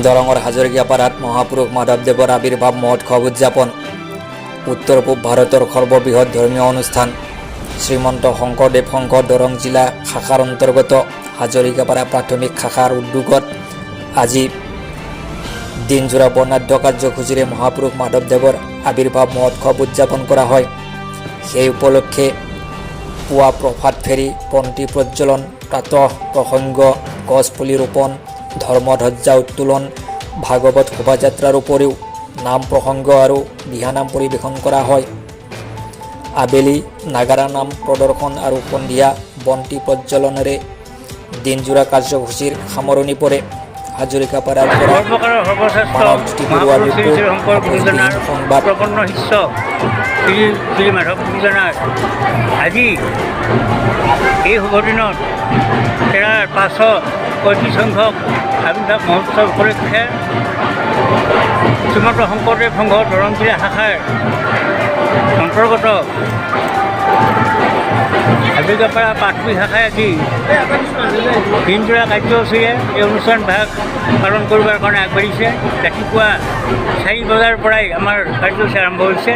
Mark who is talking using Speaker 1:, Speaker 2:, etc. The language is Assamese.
Speaker 1: দৰঙৰ হাজৰিকাপাৰাত মহাপুৰুষ মাধৱদেৱৰ আবিৰ্ভাৱ মহোৎসৱ উদযাপন। উত্তৰ পূব ভাৰতৰ সৰ্ববৃহৎ ধৰ্মীয় অনুষ্ঠান শ্ৰীমন্ত শংকৰদেৱ সংঘ দৰং জিলা শাখাৰ অন্তৰ্গত হাজৰিকাপাৰা প্ৰাথমিক শাখাৰ উদ্যোগত আজি দিনজোৰা বৰ্ণাঢ্য কাৰ্যসূচীৰে মহাপুৰুষ মাধৱদেৱৰ আবিৰ্ভাৱ মহোৎসৱ উদযাপন কৰা হয়। সেই উপলক্ষে পুৱা প্ৰভাত ফেৰী, বন্তি প্ৰজ্বলন, প্ৰাতঃ প্ৰসংগ, গছপুলি ৰোপণ, ধৰ্মধ্বজা উত্তোলন, ভাগৱত শোভাযাত্ৰাৰ উপৰিও নাম প্ৰসংগ আৰু দিহানাম পৰিৱেশন কৰা হয়। আবেলি নাগাৰা নাম প্ৰদৰ্শন আৰু সন্ধিয়া বন্তি প্ৰজ্বলনেৰে দিনজোৰা কাৰ্যসূচীৰ সামৰণি পৰে। হাজৰিকাপাৰাৰ পৰা মানৱজ্যোতি বৰুৱাৰ সংবাদ।
Speaker 2: প্ৰপন্ন শিষ্য শ্ৰী মাধৱ গুৰুজনাৰ আজি এই শুভ দিনত তেৰাৰ 535 সংখ্যক আবিৰ্ভাৱ মহোৎসৱ উপলক্ষে শ্ৰীমন্ত শংকৰদেৱ সংঘ দৰং জিলা শাখাৰ অন্তৰ্গত হাজৰিকাপাৰা প্ৰাথমিক শাখাই আজি দিনজোৰা কাৰ্যসূচীৰে এই অনুষ্ঠান ভাগ পালন কৰিবৰ কাৰণে আগবাঢ়িছে। ৰাতিপুৱা 4 বজাৰ পৰাই আমাৰ কাৰ্যসূচী আৰম্ভ হৈছে।